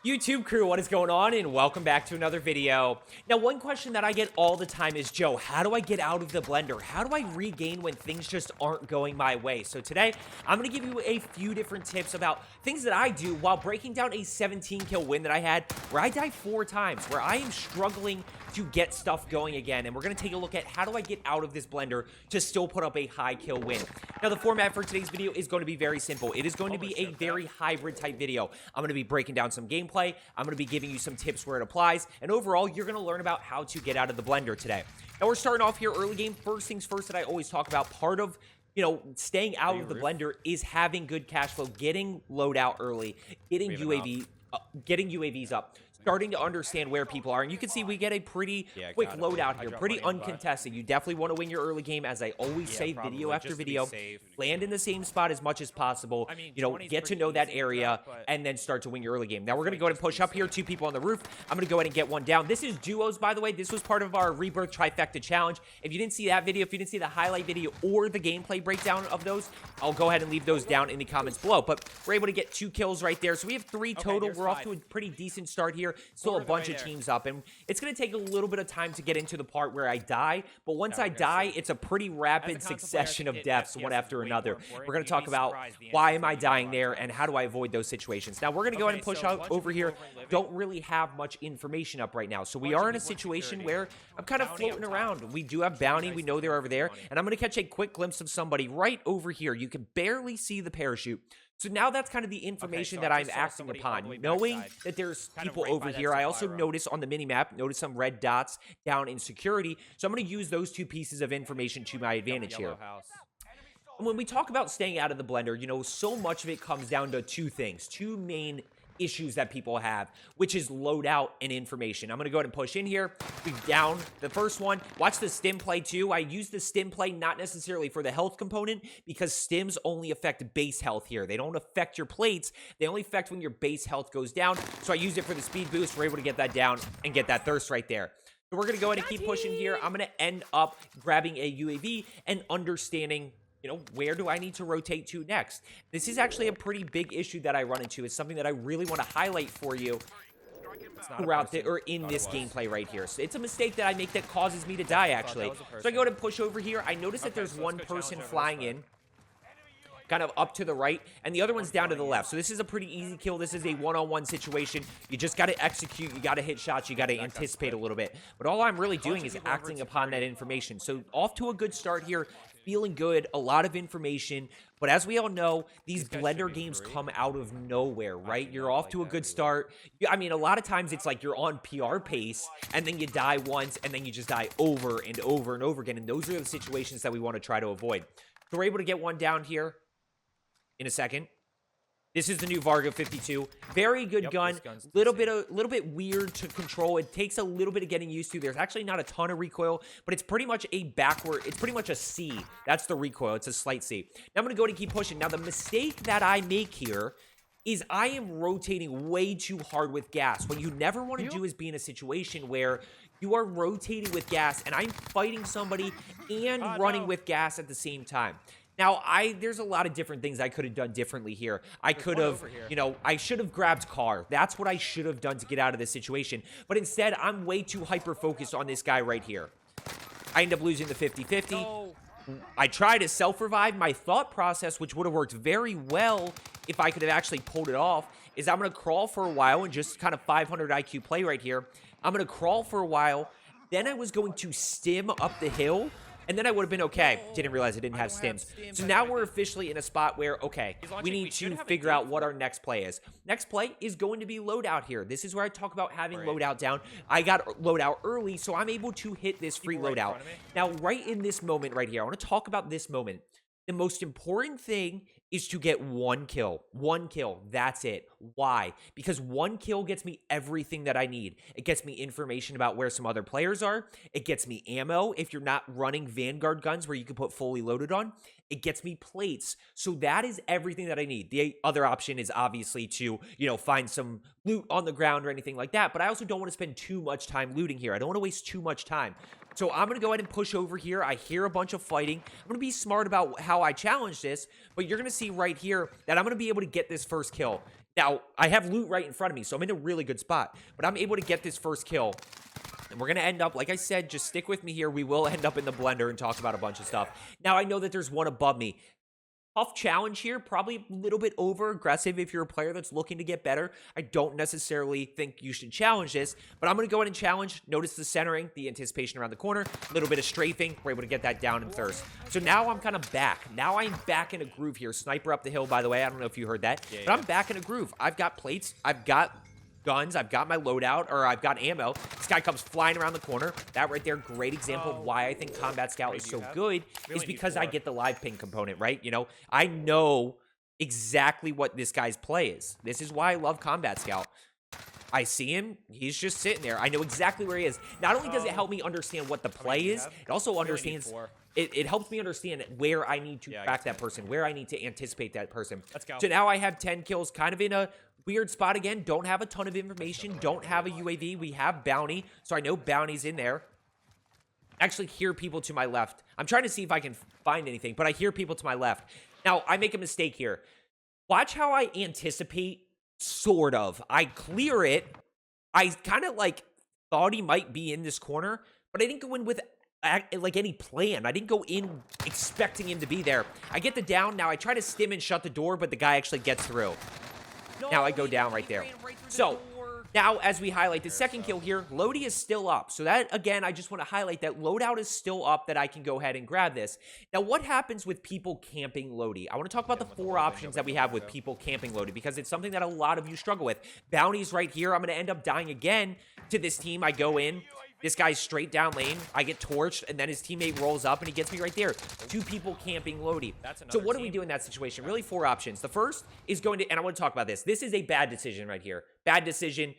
YouTube crew, what is going on? And welcome back to another video. Now, one question that I get all the time is, Joe, how do I get out of the blender? How do I regain when things just aren't going my way? So today, I'm going to give you a few different tips about things that I do while breaking down a 17 kill win that I had, where I died 4 times, where I am struggling to get stuff going again. And we're going to take a look at how do I get out of this blender to still put up a high kill win. Now, the format for today's video is going to be very simple. It is going to be a very hybrid type video. I'm going to be breaking down some gameplay. I'm going to be giving you some tips where it applies. And overall, you're going to learn about how to get out of the blender today. Now, we're starting off here early game. First things first that I always talk about, part of staying out of the blender is having good cash flow, getting loadout early, getting UAVs up, starting to understand where people are. And you can see we get a pretty quick loadout here, pretty uncontested. You definitely want to win your early game, as I always say, video after video. Land in the same spot as much as possible. Get to know that area and then start to win your early game. Now we're going to go ahead and push up here. 2 people on the roof. I'm going to go ahead and get one down. This is duos, by the way. This was part of our Rebirth Trifecta challenge. If you didn't see that video, if you didn't see the highlight video or the gameplay breakdown of those, I'll go ahead and leave those down in the comments below. But we're able to get 2 kills right there. So we have 3 total. We're off to a pretty decent start here. Still a bunch of teams up, and it's going to take a little bit of time to get into the part where I die, but once I die, it's a pretty rapid succession of deaths, one after another. We're going to talk about why am I dying there and how do I avoid those situations. Now, we're going to go ahead and push out over here. Don't really have much information up right now, so we are in a situation where I'm kind of floating around. We do have bounty. We know they're over there, and I'm going to catch a quick glimpse of somebody right over here. You can barely see the parachute. So now that's kind of the information that I'm acting upon, knowing that there's people over here. I also notice on the minimap, notice some red dots down in security. So I'm going to use those 2 pieces of information to my advantage here. And when we talk about staying out of the blender, so much of it comes down to 2 things, 2 main issues that people have, which is loadout and information. I'm going to go ahead and push in here. We down the first one. Watch the stim play too. I use the stim play not necessarily for the health component, because stims only affect base health here. They don't affect your plates. They only affect when your base health goes down. So I use it for the speed boost. We're able to get that down and get that thirst right there. So we're going to go ahead and keep pushing here. I'm going to end up grabbing a UAV and understanding where do I need to rotate to next? This is actually a pretty big issue that I run into. It's something that I really want to highlight for you throughout in this gameplay right here. So it's a mistake that I make that causes me to die, actually. So I go ahead and push over here. I notice that there's one person flying in, kind of up to the right, and the other one's down to the left. So this is a pretty easy kill. This is a one-on-one situation. You just got to execute. You got to hit shots. You got to anticipate a little bit. But all I'm really doing is acting upon that information. So off to a good start here. Feeling good, a lot of information, but as we all know, these blender games come out of nowhere, right? You're off to a good start. I mean, a lot of times it's like you're on PR pace, and then you die once, and then you just die over and over and over again, and those are the situations that we want to try to avoid. So we're able to get one down here in a second. This is the new Vargo 52. Very good gun. Little bit weird to control. It takes a little bit of getting used to. There's actually not a ton of recoil, but it's pretty much a backward. It's pretty much a C. That's the recoil. It's a slight C. Now I'm going to go ahead and keep pushing. Now the mistake that I make here is I am rotating way too hard with gas. What you never want to do is be in a situation where you are rotating with gas and I'm fighting somebody and running with gas at the same time. Now, there's a lot of different things I could have done differently here. I could have, I should have grabbed car. That's what I should have done to get out of this situation. But instead, I'm way too hyper-focused on this guy right here. I end up losing the 50-50. I try to self-revive. My thought process, which would have worked very well if I could have actually pulled it off, is I'm going to crawl for a while and just kind of 500 IQ play right here. I'm going to crawl for a while. Then I was going to stim up the hill. And then I would have been okay. Didn't realize I didn't have stims. So now we're officially in a spot where, okay, we need to figure out what our next play is. Next play is going to be loadout here. This is where I talk about having loadout down. I got loadout early, so I'm able to hit this free loadout. Now, right in this moment right here, I want to talk about this moment. The most important thing is to get 1 kill. 1 kill. That's it. Why? Because 1 kill gets me everything that I need. It gets me information about where some other players are. It gets me ammo if you're not running Vanguard guns where you can put fully loaded on. It gets me plates. So that is everything that I need. The other option is obviously to, find some loot on the ground or anything like that. But I also don't want to spend too much time looting here. I don't want to waste too much time. So I'm going to go ahead and push over here. I hear a bunch of fighting. I'm going to be smart about how I challenge this, but you're going to see right here that I'm going to be able to get this first kill. Now, I have loot right in front of me, so I'm in a really good spot. But I'm able to get this first kill. And we're going to end up, like I said, just stick with me here. We will end up in the blender and talk about a bunch of stuff. Now, I know that there's one above me. Tough challenge here, probably a little bit over aggressive if you're a player that's looking to get better. I don't necessarily think you should challenge this, but I'm going to go ahead and challenge. Notice the centering, the anticipation around the corner, a little bit of strafing. We're able to get that down in thirst. So now I'm kind of back. Now I'm back in a groove here. Sniper up the hill, by the way. I don't know if you heard that, but I'm back in a groove. I've got plates. I've got guns, I've got my loadout, or I've got ammo. This guy comes flying around the corner. That right there, great example of why I think Combat Scout is so good, is because I get the live ping component, right? You know, I know exactly what this guy's play is. This is why I love Combat Scout. I see him, he's just sitting there. I know exactly where he is. Not only does it help me understand what the play is, it also understands, it helps me understand where I need to track that person, where I need to anticipate that person. Let's go. So now I have 10 kills, kind of in a weird spot again. Don't have a ton of information, don't have a UAV. We have bounty, so I know bounty's in there. Actually hear people to my left. I'm trying to see if I can find anything, but I hear people to my left. Now, I make a mistake here. Watch how I anticipate. Sort of. I clear it. I kind of like thought he might be in this corner, but I didn't go in with like any plan. I didn't go in expecting him to be there. I get the down. Now I try to stim and shut the door, but the guy actually gets through. Now I go down right there. So now as we highlight the second kill here, Lodi is still up. So that, again, I just want to highlight that loadout is still up, that I can go ahead and grab this. Now what happens with people camping Lodi? I want to talk about the 4 options that we have with people camping Lodi, because it's something that a lot of you struggle with. Bounty's right here. I'm going to end up dying again to this team. I go in. This guy's straight down lane. I get torched, and then his teammate rolls up, and he gets me right there. 2 people camping Lodi. So what do we do in that situation? Really 4 options. The first is going to, and I want to talk about this. This is a bad decision right here. Bad decision.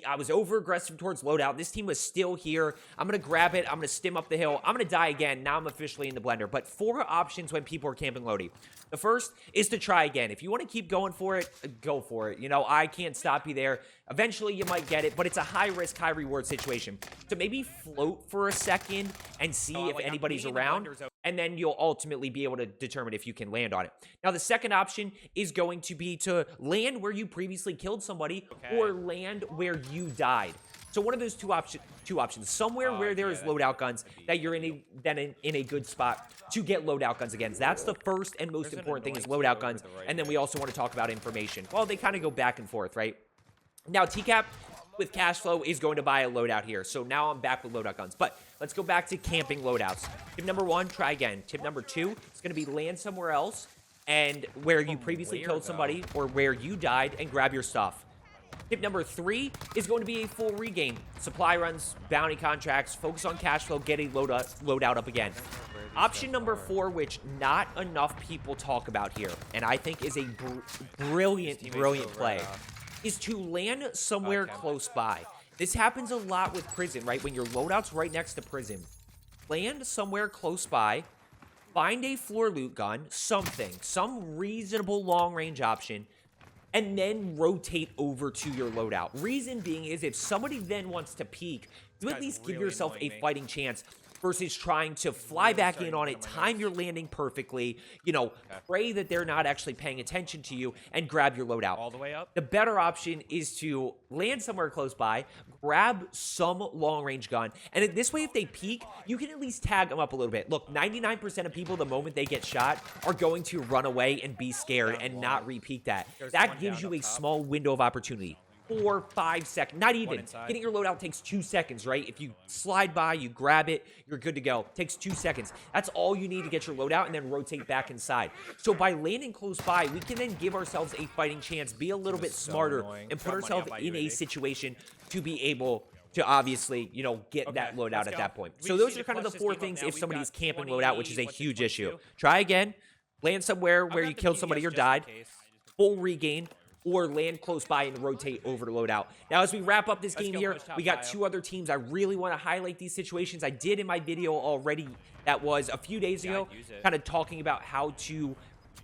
I was over-aggressive towards loadout. This team was still here. I'm going to grab it. I'm going to stim up the hill. I'm going to die again. Now I'm officially in the blender. But 4 options when people are camping Lodi. The first is to try again. If you want to keep going for it, go for it. You know, I can't stop you there. Eventually, you might get it, but it's a high-risk, high-reward situation. So maybe float for a second and see if anybody's around, and then you'll ultimately be able to determine if you can land on it. Now, the second option is going to be to land where you previously killed somebody, or land where you died. So one of those two options, somewhere where there is loadout guns, that you're in a good spot to get loadout guns again. That's the first and most important thing, is loadout guns, and then we also want to talk about information. Well, they kind of go back and forth, right? Now, TCAP with cash flow is going to buy a loadout here. So now I'm back with loadout guns. But let's go back to camping loadouts. Tip number 1, try again. Tip number 2, it's going to be land somewhere else and where you previously killed somebody or where you died, and grab your stuff. Tip number 3 is going to be a full regain. Supply runs, bounty contracts, focus on cash flow, get a loadout up again. Option number 4, which not enough people talk about here, and I think is a brilliant play, is to land somewhere close by. This happens a lot with prison, right? When your loadout's right next to prison. Land somewhere close by, find a floor loot gun, something, some reasonable long-range option, and then rotate over to your loadout. Reason being is, if somebody then wants to peek, you at least give yourself a fighting chance, versus trying to fly back in on it, time your landing perfectly, you know, pray that they're not actually paying attention to you, and grab your loadout. All the way up. The better option is to land somewhere close by, grab some long-range gun, and this way, if they peek, you can at least tag them up a little bit. Look, 99% of people, the moment they get shot, are going to run away and be scared and not re-peek that. That gives you a small window of opportunity. 4, 5 seconds, not even. Getting your loadout takes 2 seconds, right? If you slide by, you grab it, you're good to go. Takes 2 seconds. That's all you need to get your loadout, and then rotate back inside. So by landing close by, we can then give ourselves a fighting chance, be a little bit smarter, and put ourselves in a situation to be able to obviously, you know, get that loadout at that point. So those are kind of the 4 things if somebody's camping loadout, which is a huge issue. Try again, land somewhere where you killed somebody or died, full regain, or land close by and rotate over to loadout. Now, as we wrap up this game here, we got 2 other teams. I really want to highlight these situations. I did in my video already, that was a few days ago, kind of talking about how to, you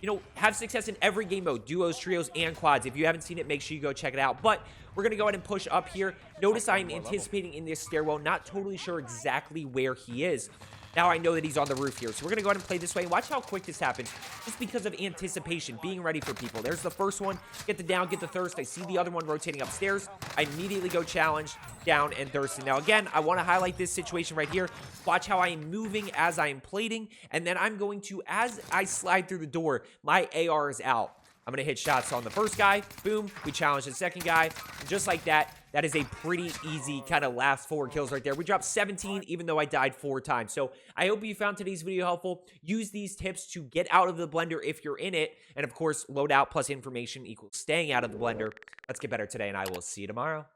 know, have success in every game mode, duos, trios, and quads. If you haven't seen it, make sure you go check it out. But we're going to go ahead and push up here. Notice I'm anticipating in this stairwell, not totally sure exactly where he is. Now I know that he's on the roof here. So we're going to go ahead and play this way. Watch how quick this happens. Just because of anticipation, being ready for people. There's the first one. Get the down, get the thirst. I see the other one rotating upstairs. I immediately go challenge, down, and thirsting. Now again, I want to highlight this situation right here. Watch how I am moving as I am plating. And then I'm going to, as I slide through the door, my AR is out. I'm going to hit shots on the first guy. Boom. We challenge the second guy. And just like that, that is a pretty easy kind of last 4 kills right there. We dropped 17, even though I died 4 times. So I hope you found today's video helpful. Use these tips to get out of the blender if you're in it. And of course, loadout plus information equals staying out of the blender. Let's get better today, and I will see you tomorrow.